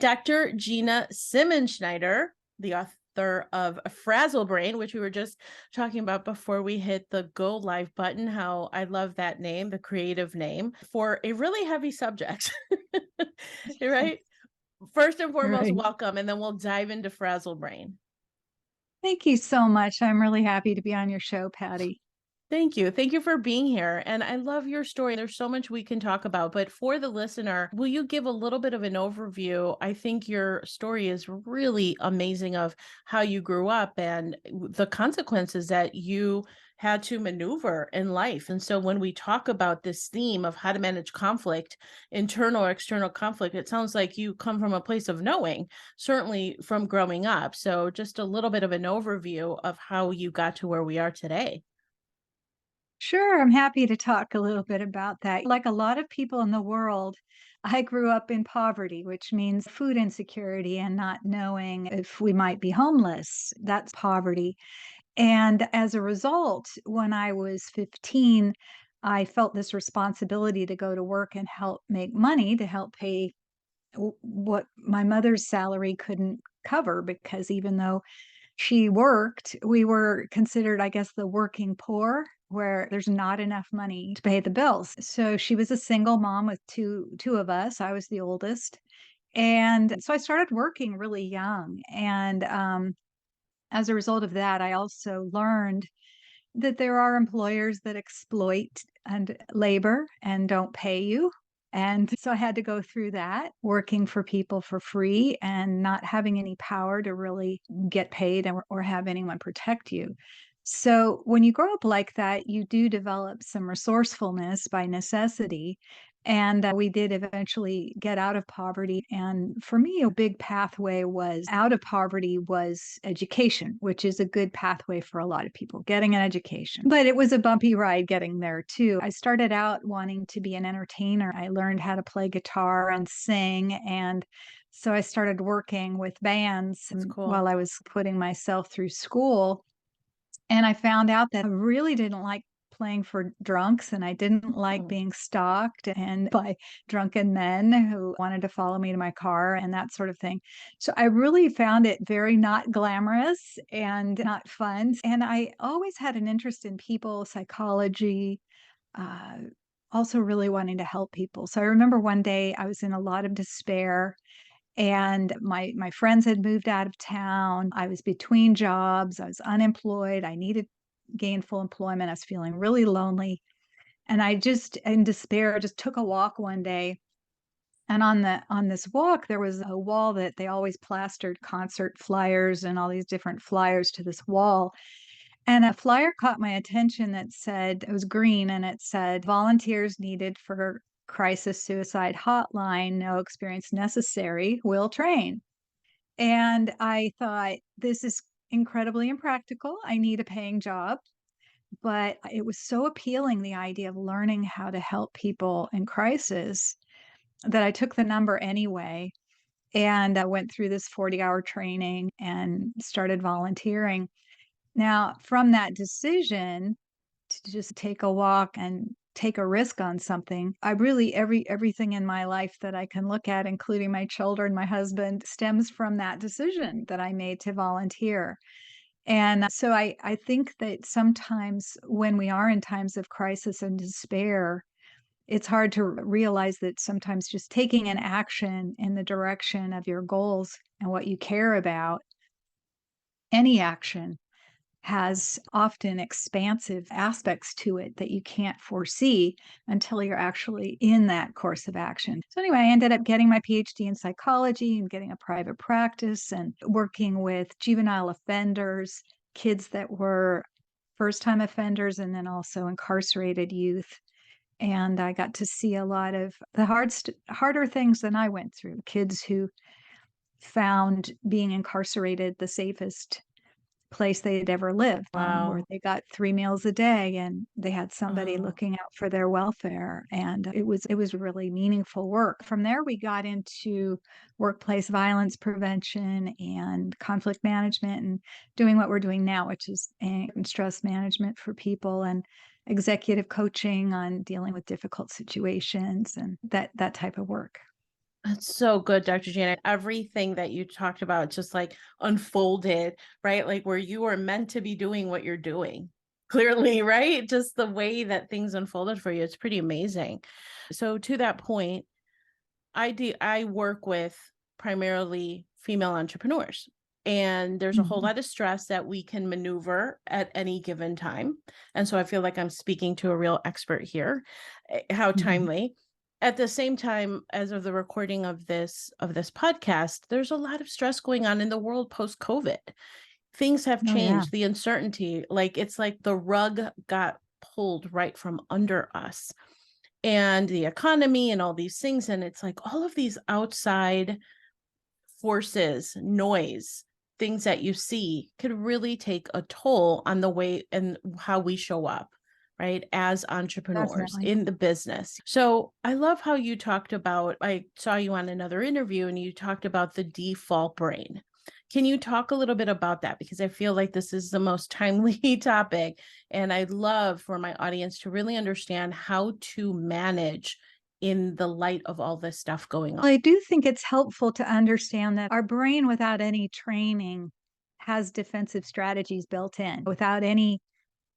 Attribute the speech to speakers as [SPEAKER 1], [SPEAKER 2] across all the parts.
[SPEAKER 1] Dr. Gina Schneider, the author of Frazzle Brain, which we were just talking about before we hit the go live button, how I love that name, the creative name, for a really heavy subject. Right? First and foremost,
[SPEAKER 2] Right.
[SPEAKER 1] welcome, and then we'll dive into Frazzle Brain.
[SPEAKER 2] Thank you so much. I'm really happy to be on your show, Patty.
[SPEAKER 1] Thank you. Thank you for being here. And I love your story. There's so much we can talk about. But for the listener, will you give a little bit of an overview? I think your story is really amazing of how you grew up and the consequences that you had to maneuver in life. And so when we talk about this theme of how to manage conflict, internal or external conflict, it sounds like you come from a place of knowing, certainly from growing up. So just a little bit of an overview of how you got to where we are today.
[SPEAKER 2] Sure, I'm happy to talk a little bit about that. Like a lot of people in the world, I grew up in poverty, which means food insecurity and not knowing if we might be homeless. That's poverty. And as a result, when I was 15, I felt this responsibility to go to work and help make money to help pay what my mother's salary couldn't cover because even though she worked, we were considered, I guess, the working poor, where there's not enough money to pay the bills. So she was a single mom with two of us. I was the oldest. And so I started working really young. And as a result of that, I also learned that there are employers that exploit and labor and don't pay you. And so I had to go through that, working for people for free and not having any power to really get paid or have anyone protect you. So when you grow up like that, you do develop some resourcefulness by necessity. And we did eventually get out of poverty. And for me, a big pathway was out of poverty was education, which is a good pathway for a lot of people, getting an education. But it was a bumpy ride getting there too. I started out wanting to be an entertainer. I learned how to play guitar and sing. And so I started working with bands
[SPEAKER 1] That's cool.
[SPEAKER 2] while I was putting myself through school. And I found out that I really didn't like playing for drunks and I didn't like
[SPEAKER 1] Mm.
[SPEAKER 2] being stalked and by drunken men who wanted to follow me to my car and that sort of thing. So I really found it very not glamorous and not fun. And I always had an interest in people psychology, uh, also really wanting to help people. So I remember one day I was in a lot of despair and my friends had moved out of town. I was between jobs. I was unemployed. I needed gainful employment. I was feeling really lonely. And I just in despair just took a walk one day. And on this walk, there was a wall that they always plastered concert flyers and all these different flyers to this wall. And a flyer caught my attention that said, it was green and it said, volunteers needed for crisis suicide hotline, no experience necessary, will train. And I thought, this is incredibly impractical. I need a paying job. But it was so appealing, the idea of learning how to help people in crisis, that I took the number anyway. And I went through this 40-hour training and started volunteering. Now, from that decision to just take a walk and take a risk on something, I really everything in my life that I can look at, including my children, my husband, stems from that decision that I made to volunteer. And so I think that sometimes when we are in times of crisis and despair, it's hard to realize that sometimes just taking an action in the direction of your goals and what you care about, any action has often expansive aspects to it that you can't foresee until you're actually in that course of action. So, anyway, I ended up getting my PhD in psychology and getting a private practice and working with juvenile offenders, kids that were first time offenders, and then also incarcerated youth. And I got to see a lot of the harder things than I went through, kids who found being incarcerated the safest place they'd ever lived, where
[SPEAKER 1] Wow.
[SPEAKER 2] they got 3 meals a day and they had somebody
[SPEAKER 1] Oh,
[SPEAKER 2] looking out for their welfare, and it was really meaningful work. From there, we got into workplace violence prevention and conflict management and doing what we're doing now, which is stress management for people and executive coaching on dealing with difficult situations and that type of work.
[SPEAKER 1] That's so good, Dr. Janet. Everything that you talked about just like unfolded, right? Like where you were meant to be doing what you're doing. Clearly, right? Just the way that things unfolded for you. It's pretty amazing. So to that point, I work with primarily female entrepreneurs. And there's a whole
[SPEAKER 2] Mhm.
[SPEAKER 1] lot of stress that we can maneuver at any given time. And so I feel like I'm speaking to a real expert here. How
[SPEAKER 2] Mhm.
[SPEAKER 1] timely. At the same time, as of the recording of this podcast, there's a lot of stress going on in the world post COVID. Things have
[SPEAKER 2] Oh, yeah.
[SPEAKER 1] changed, the uncertainty, like it's like the rug got pulled right from under us, and the economy and all these things. And it's like all of these outside forces, noise, things that you see could really take a toll on the way and how we show up, right? As entrepreneurs
[SPEAKER 2] Definitely.
[SPEAKER 1] in the business. So I love how you talked about, I saw you on another interview and you talked about the default brain. Can you talk a little bit about that? Because I feel like this is the most timely topic. And I'd love for my audience to really understand how to manage in the light of all this stuff going on.
[SPEAKER 2] Well, I do think it's helpful to understand that our brain, without any training, has defensive strategies built in. Without any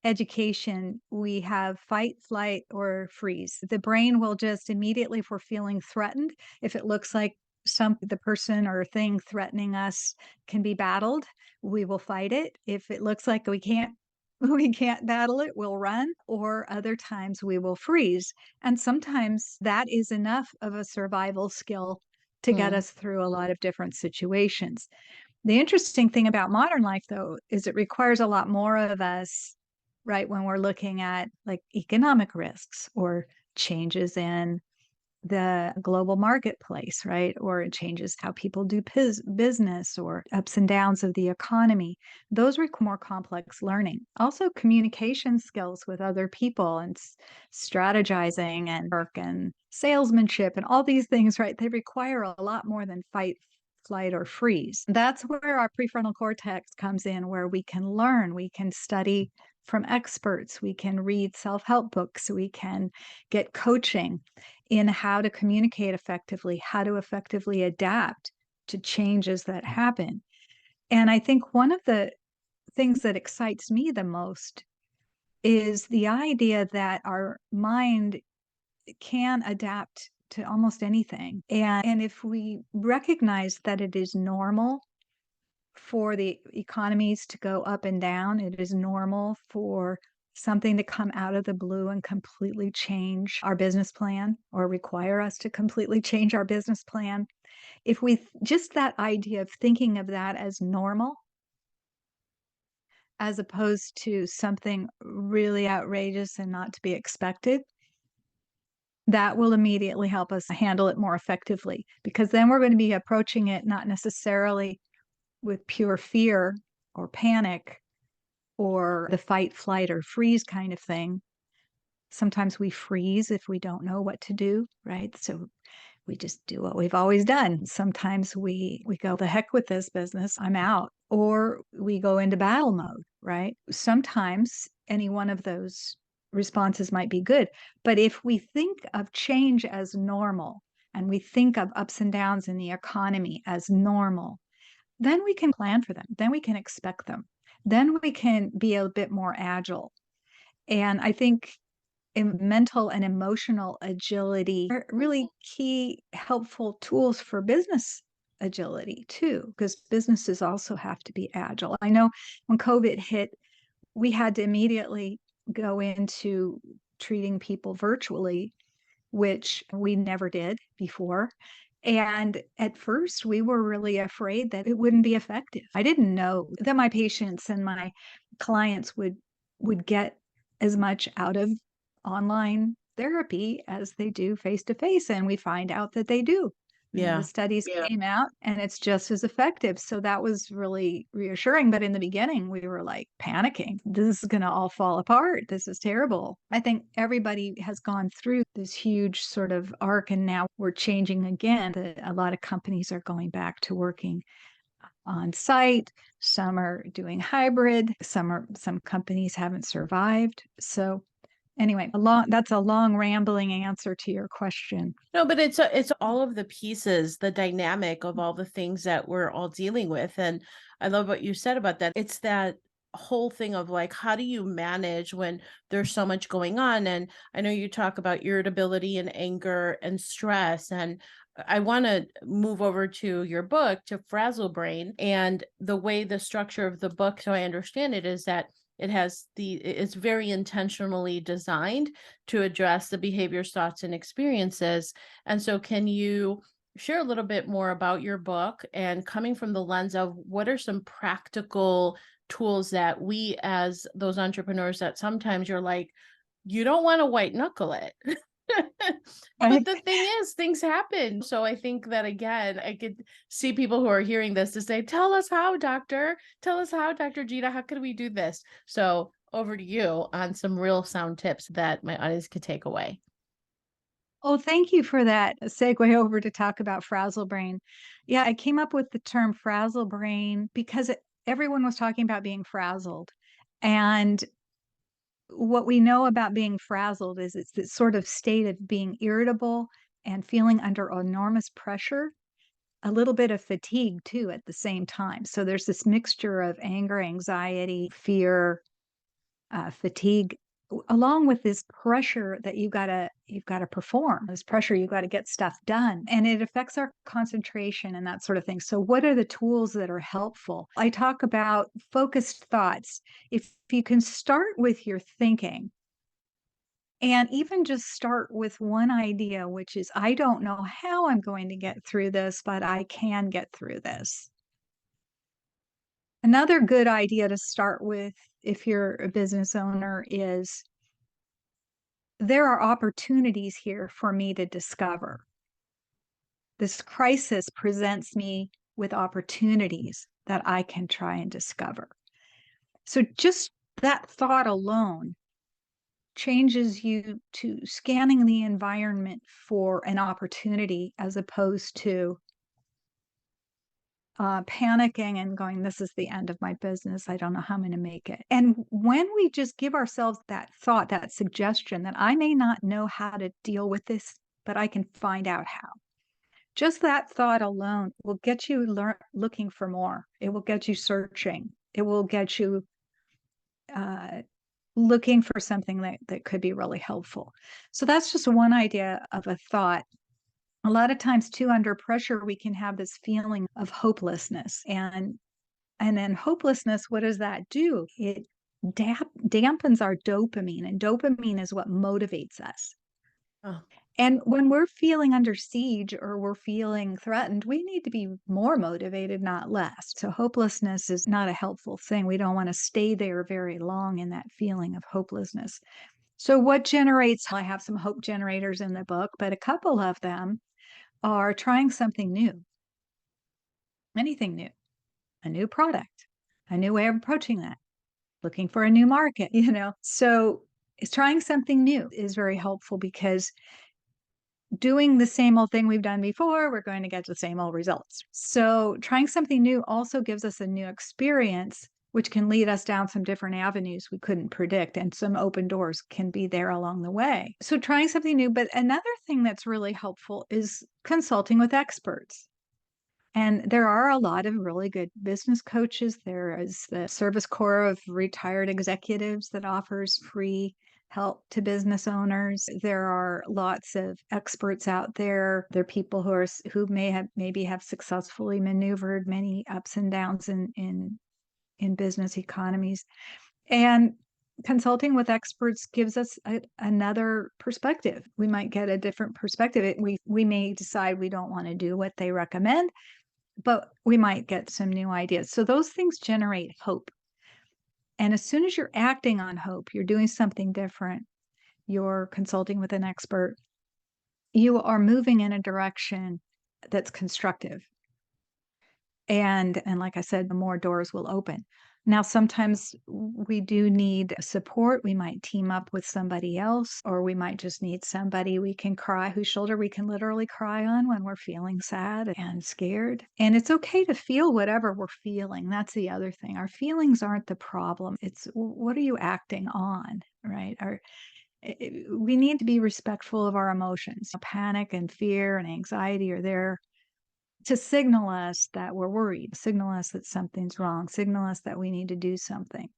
[SPEAKER 2] education, we have fight, flight, or freeze. The brain will just immediately, if we're feeling threatened, if it looks like the person or thing threatening us can be battled, we will fight it. If it looks like we can't we can't battle it, we'll run, or other times we will freeze. And sometimes that is enough of a survival skill to get
[SPEAKER 1] Hmm.
[SPEAKER 2] us through a lot of different situations. The interesting thing about modern life, though, is it requires a lot more of us, right? When we're looking at like economic risks or changes in the global marketplace, right? Or it changes how people do business or ups and downs of the economy. Those require more complex learning. Also, communication skills with other people and strategizing and work and salesmanship and all these things, right? They require a lot more than fight, flight, or freeze. That's where our prefrontal cortex comes in, where we can learn, we can study from experts, we can read self help books, we can get coaching in how to communicate effectively, how to effectively adapt to changes that happen. And I think one of the things that excites me the most is the idea that our mind can adapt to almost anything. And if we recognize that it is normal for the economies to go up and down. It is normal for something to come out of the blue and completely change our business plan or require us to completely change our business plan. If we just that idea of thinking of that as normal as opposed to something really outrageous and not to be expected, that will immediately help us handle it more effectively because then we're going to be approaching it not necessarily with pure fear or panic or the fight, flight, or freeze kind of thing. Sometimes we freeze if we don't know what to do, right? So we just do what we've always done. Sometimes we go the heck with this business, I'm out, or we go into battle mode, right? Sometimes any one of those responses might be good, but if we think of change as normal and we think of ups and downs in the economy as normal, then we can plan for them. Then we can expect them. Then we can be a bit more agile. And I think mental and emotional agility are really key, helpful tools for business agility too, because businesses also have to be agile. I know when COVID hit, we had to immediately go into treating people virtually, which we never did before. And at first, we were really afraid that it wouldn't be effective. I didn't know that my patients and my clients would get as much out of online therapy as they do face to face, and we find out that they do. The
[SPEAKER 1] Yeah.
[SPEAKER 2] studies came out and it's just as effective. So that was really reassuring. But in the beginning, we were like panicking. This is going to all fall apart. This is terrible. I think everybody has gone through this huge sort of arc, and now we're changing again. A lot of companies are going back to working on site. Some are doing hybrid. Some companies haven't survived. So Anyway, that's a long rambling answer to your question.
[SPEAKER 1] No, but it's all of the pieces, the dynamic of all the things that we're all dealing with. And I love what you said about that. It's that whole thing of like, how do you manage when there's so much going on? And I know you talk about irritability and anger and stress. And I want to move over to your book, to Frazzle Brain. And the way the structure of the book, so I understand it, is that it's very intentionally designed to address the behaviors, thoughts, and experiences. And so, can you share a little bit more about your book and coming from the lens of what are some practical tools that we, as those entrepreneurs, that sometimes you're like, you don't want to white knuckle it. But
[SPEAKER 2] Right?
[SPEAKER 1] the thing is, things happen. So I think that again, I could see people who are hearing this to say, tell us how, doctor. Tell us how, Dr. Gina. How can we do this? So over to you on some real sound tips that my audience could take away.
[SPEAKER 2] Oh, thank you for that segue over to talk about frazzle brain. Yeah, I came up with the term frazzle brain because everyone was talking about being frazzled. And what we know about being frazzled is it's this sort of state of being irritable and feeling under enormous pressure, a little bit of fatigue too at the same time. So there's this mixture of anger, anxiety, fear, fatigue, along with this pressure that you've got to perform. This pressure, you've got to get stuff done, and it affects our concentration and that sort of thing. So, what are the tools that are helpful? I talk about focused thoughts. If you can start with your thinking. And even just start with one idea, which is, I don't know how I'm going to get through this, but I can get through this. Another good idea to start with if you're a business owner is, there are opportunities here for me to discover. This crisis presents me with opportunities that I can try and discover. So just that thought alone changes you to scanning the environment for an opportunity as opposed to panicking and going, this is the end of my business. I don't know how I'm going to make it. And when we just give ourselves that thought, that suggestion that I may not know how to deal with this, but I can find out how. Just that thought alone will get you looking for more. It will get you searching. It will get you uh, looking for something that could be really helpful. So that's just one idea of a thought. A lot of times too, under pressure, we can have this feeling of hopelessness. And then hopelessness, what does that do? It dampens our dopamine, and dopamine is what motivates us.
[SPEAKER 1] Oh,
[SPEAKER 2] And when we're feeling under siege or we're feeling threatened, we need to be more motivated, not less. So, hopelessness is not a helpful thing. We don't want to stay there very long in that feeling of hopelessness. So, what generates? I have some hope generators in the book, but a couple of them are trying something new, anything new, a new product, a new way of approaching that, looking for a new market, you know? So, it's trying something new is very helpful because doing the same old thing we've done before, we're going to get the same old results. So, trying something new also gives us a new experience, which can lead us down some different avenues we couldn't predict, and some open doors can be there along the way. So, trying something new. But another thing that's really helpful is consulting with experts. And there are a lot of really good business coaches. There is the Service Corps of Retired Executives that offers free help to business owners. There are lots of experts out there. There are people who maybe have successfully maneuvered many ups and downs in business economies. And consulting with experts gives us another perspective. We might get a different perspective. We may decide we don't want to do what they recommend, but we might get some new ideas. So those things generate hope. And as soon as you're acting on hope, you're doing something different, you're consulting with an expert, you are moving in a direction that's constructive. And like I said, the more doors will open. Now, sometimes we do need support. We might team up with somebody else, or we might just need somebody we can cry, whose shoulder we can literally cry on when we're feeling sad and scared. And it's okay to feel whatever we're feeling. That's the other thing. Our feelings aren't the problem. It's what are you acting on, right? we need to be respectful of our emotions. Panic and fear and anxiety are there to signal us that we're worried, signal us that something's wrong, signal us that we need to do something.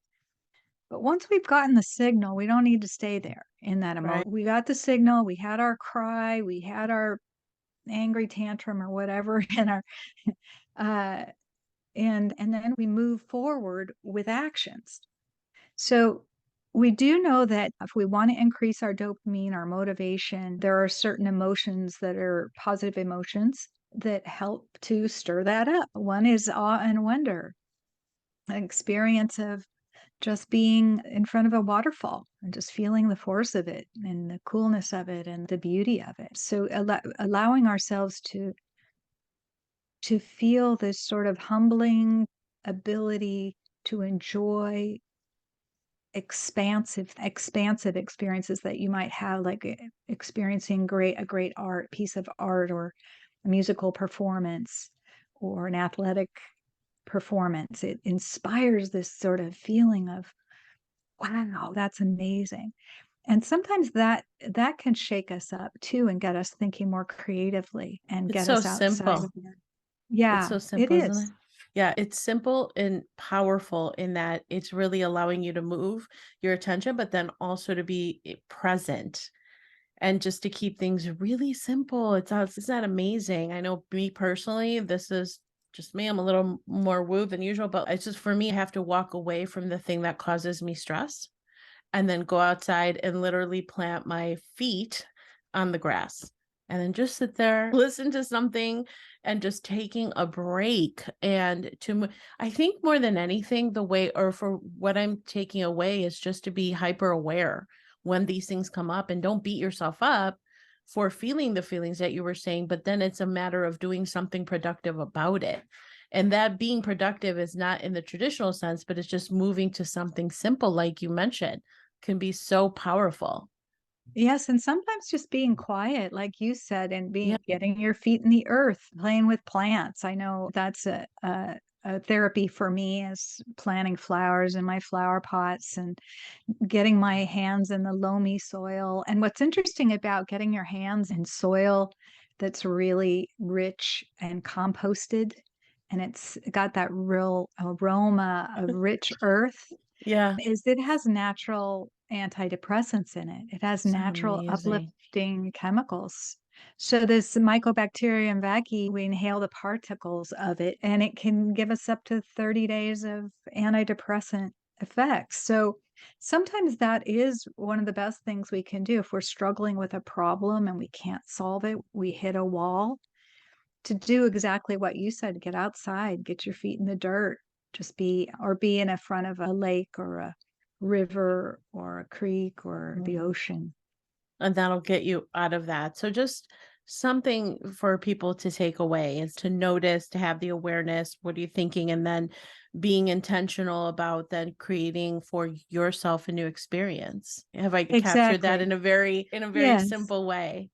[SPEAKER 2] But once we've gotten the signal, we don't need to stay there in that
[SPEAKER 1] Right.
[SPEAKER 2] emotion. We got the signal, we had our cry, we had our angry tantrum or whatever in our uh and then we move forward with actions. So we do know that if we want to increase our dopamine, our motivation, there are certain emotions that are positive emotions that help to stir that up. One is awe and wonder, an experience of just being in front of a waterfall and just feeling the force of it and the coolness of it and the beauty of it. So allowing ourselves to feel this sort of humbling ability to enjoy expansive experiences that you might have, like experiencing a great art piece of art or a musical performance or an athletic performance. It inspires this sort of feeling of, wow, that's amazing. And sometimes that can shake us up too and get us thinking more creatively and
[SPEAKER 1] It's
[SPEAKER 2] get
[SPEAKER 1] so
[SPEAKER 2] us outside
[SPEAKER 1] simple.
[SPEAKER 2] of there.
[SPEAKER 1] It's
[SPEAKER 2] Yeah,
[SPEAKER 1] so
[SPEAKER 2] it
[SPEAKER 1] simple, isn't
[SPEAKER 2] is.
[SPEAKER 1] it? Yeah, it's simple and powerful in that it's really allowing you to move your attention, but then also to be present and just to keep things really simple. It's not amazing. I know me personally, this is just me. I'm a little more woo than usual, but it's just for me, I have to walk away from the thing that causes me stress and then go outside and literally plant my feet on the grass and then just sit there, listen to something and just taking a break. And I think more than anything, the way, or for what I'm taking away is just to be hyper aware when these things come up and don't beat yourself up for feeling the feelings that you were saying, but then it's a matter of doing something productive about it. And that being productive is not in the traditional sense, but it's just moving to something simple, like you mentioned, can be so powerful.
[SPEAKER 2] Yes, and sometimes just being quiet, like you said, and
[SPEAKER 1] Yeah.
[SPEAKER 2] being getting your feet in the earth, playing with plants. I know that's a therapy for me is planting flowers in my flower pots and getting my hands in the loamy soil. And what's interesting about getting your hands in soil that's really rich and composted, and it's got that real aroma of rich earth
[SPEAKER 1] Yeah.
[SPEAKER 2] is it has natural antidepressants in it. It has
[SPEAKER 1] So
[SPEAKER 2] natural
[SPEAKER 1] amazing.
[SPEAKER 2] uplifting chemicals. So this Mycobacterium vaccae, we inhale the particles of it, and it can give us up to 30 days of antidepressant effects. So sometimes that is one of the best things we can do if we're struggling with a problem and we can't solve it. We hit a wall to do exactly what you said, get outside, get your feet in the dirt, just be in a front of a lake or a river or a creek or the
[SPEAKER 1] Mhm.
[SPEAKER 2] ocean.
[SPEAKER 1] And that'll get you out of that. So just something for people to take away is to notice, to have the awareness, what are you thinking? And then being intentional about then creating for yourself a new experience. Have I captured that
[SPEAKER 2] Exactly.
[SPEAKER 1] in a very
[SPEAKER 2] Yes.
[SPEAKER 1] simple way?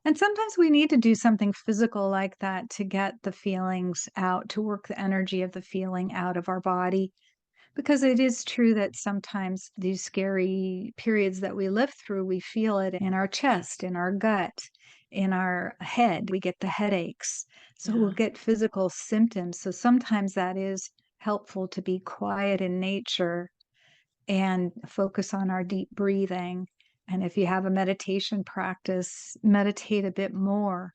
[SPEAKER 2] And sometimes we need to do something physical like that to get the feelings out, to work the energy of the feeling out of our body. Because it is true that sometimes these scary periods that we live through, we feel it in our chest, in our gut, in our head. We get the headaches. So we'll
[SPEAKER 1] Yeah.
[SPEAKER 2] get physical symptoms. So sometimes that is helpful to be quiet in nature and focus on our deep breathing. And if you have a meditation practice, meditate a bit more.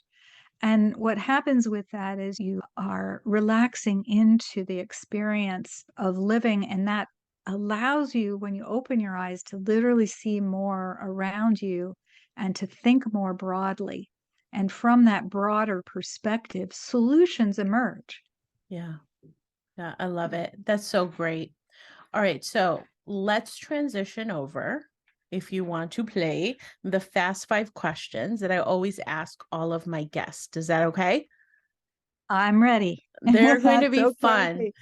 [SPEAKER 2] And what happens with that is you are relaxing into the experience of living, and that allows you, when you open your eyes, to literally see more around you and to think more broadly. And from that broader perspective, solutions emerge.
[SPEAKER 1] Yeah. Yeah. I love it. That's so great. All right, so let's transition over if you want to play the fast five questions that I always ask all of my guests. Is that okay?
[SPEAKER 2] I'm ready.
[SPEAKER 1] They're going to
[SPEAKER 2] That's
[SPEAKER 1] be fun.
[SPEAKER 2] okay.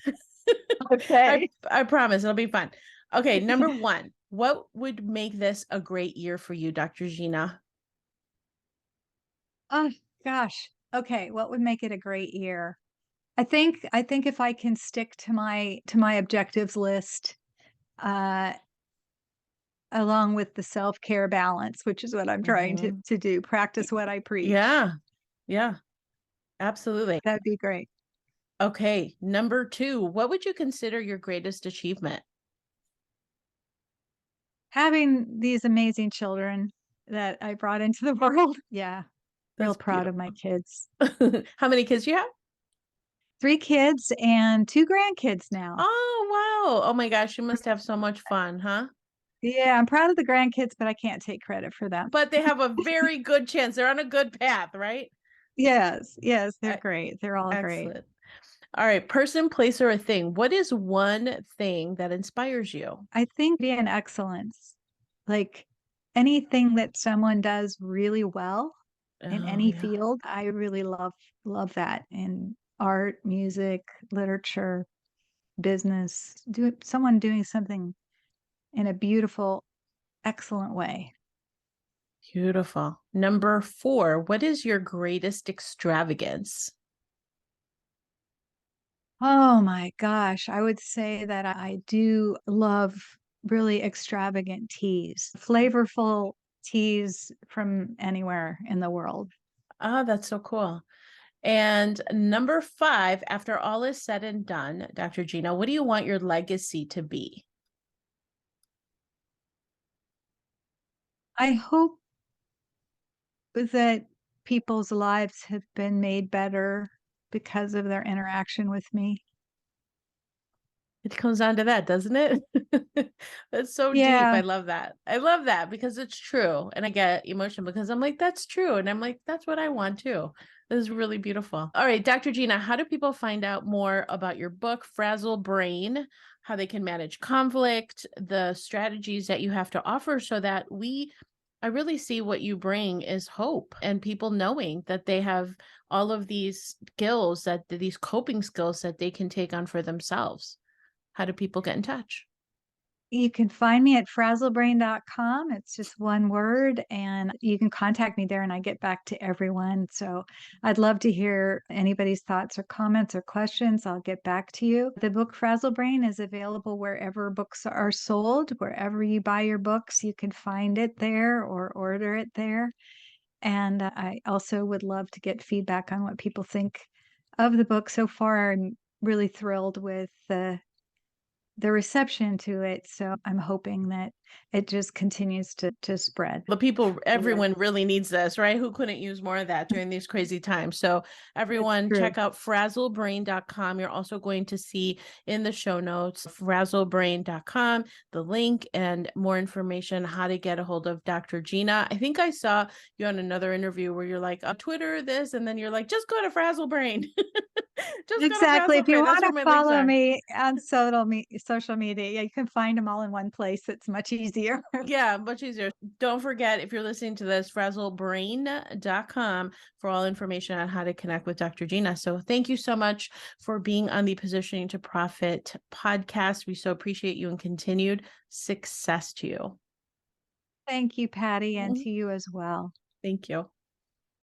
[SPEAKER 2] Okay.
[SPEAKER 1] I promise it'll be fun. Okay, number one, what would make this a great year for you, Dr. Gina?
[SPEAKER 2] Oh gosh. Okay, what would make it a great year? I think if I can stick to my objectives list, uh, along with the self-care balance, which is what I'm trying
[SPEAKER 1] Mhm.
[SPEAKER 2] to do,
[SPEAKER 1] Y
[SPEAKER 2] practice what I preach.
[SPEAKER 1] Yeah, yeah, absolutely.
[SPEAKER 2] That'd be great.
[SPEAKER 1] Okay, number 2, what would you consider your greatest achievement?
[SPEAKER 2] Having these amazing children that I brought into the world. Yeah, real
[SPEAKER 1] That's
[SPEAKER 2] proud of my
[SPEAKER 1] beautiful.
[SPEAKER 2] kids.
[SPEAKER 1] How many kids you have?
[SPEAKER 2] 3 kids and 2 grandkids now.
[SPEAKER 1] Oh, wow. Oh my gosh, you must have so much fun, huh?
[SPEAKER 2] Yeah, I'm proud of the grandkids, but I can't take credit for them.
[SPEAKER 1] But they have a very good chance. They're on a good path, right?
[SPEAKER 2] Yes, yes, they're
[SPEAKER 1] E
[SPEAKER 2] great. They're all great.
[SPEAKER 1] Excellent. All right, person, place, or a thing. What is one thing that inspires you?
[SPEAKER 2] I think being excellence, like anything that someone does really well in
[SPEAKER 1] Oh,
[SPEAKER 2] any
[SPEAKER 1] yeah.
[SPEAKER 2] field, I really love that in art, music, literature, business, someone doing something in a beautiful, excellent way.
[SPEAKER 1] Beautiful. Number 4, what is your greatest extravagance?
[SPEAKER 2] Oh my gosh, I would say that I do love really extravagant teas, flavorful teas from anywhere in the world.
[SPEAKER 1] Oh, that's so cool. And number 5, after all is said and done, Dr. Gina, what do you want your legacy to be?
[SPEAKER 2] I hope that people's lives have been made better because of their interaction with me.
[SPEAKER 1] It comes down to that, doesn't it? That's so deep.
[SPEAKER 2] Yeah,
[SPEAKER 1] I love that. I love that because it's true. And I get emotion because I'm like, that's true. And I'm like, that's what I want too. This is really beautiful. All right, Dr. Gina, how do people find out more about your book, Frazzle Brain, how they can manage conflict, the strategies that you have to offer so that I really see what you bring is hope and people knowing that they have all of these skills these coping skills that they can take on for themselves. How do people get in touch?
[SPEAKER 2] you can find me at frazzlebrain.com. It's just one word, and you can contact me there, and I get back to everyone. So I'd love to hear anybody's thoughts or comments or questions. I'll get back to you. The book Frazzle Brain is available wherever books are sold. Wherever you buy your books, you can find it there or order it there. And I also would love to get feedback on what people think of the book so far. I'm really thrilled with the reception to it, so I'm hoping that it just continues to spread.
[SPEAKER 1] The people,
[SPEAKER 2] The word.
[SPEAKER 1] everyone really needs this, right? Who couldn't use more of that during these crazy times? So,
[SPEAKER 2] It's
[SPEAKER 1] everyone,
[SPEAKER 2] true.
[SPEAKER 1] check out frazzlebrain.com. You're also going to see in the show notes, frazzlebrain.com, the link and more information how to get a hold of Dr. Gina. I think I saw you on another interview where you're like, Twitter this, and then you're like, just go to Frazzle Brain. Just go to
[SPEAKER 2] Exactly.
[SPEAKER 1] Frazzle
[SPEAKER 2] If you
[SPEAKER 1] Brain. That's
[SPEAKER 2] wanna
[SPEAKER 1] where my links
[SPEAKER 2] follow
[SPEAKER 1] are.
[SPEAKER 2] me on social media, yeah, you can find them all in one place. It's much easier.
[SPEAKER 1] Yeah, much easier. Don't forget, if you're listening to this, frazzlebrain.com for all information on how to connect with Dr. Gina. So thank you so much for being on the Positioning to Profit podcast. We so appreciate you and continued success to you.
[SPEAKER 2] Thank you, Patty, and
[SPEAKER 1] Mhm.
[SPEAKER 2] to you as well.
[SPEAKER 1] Thank you.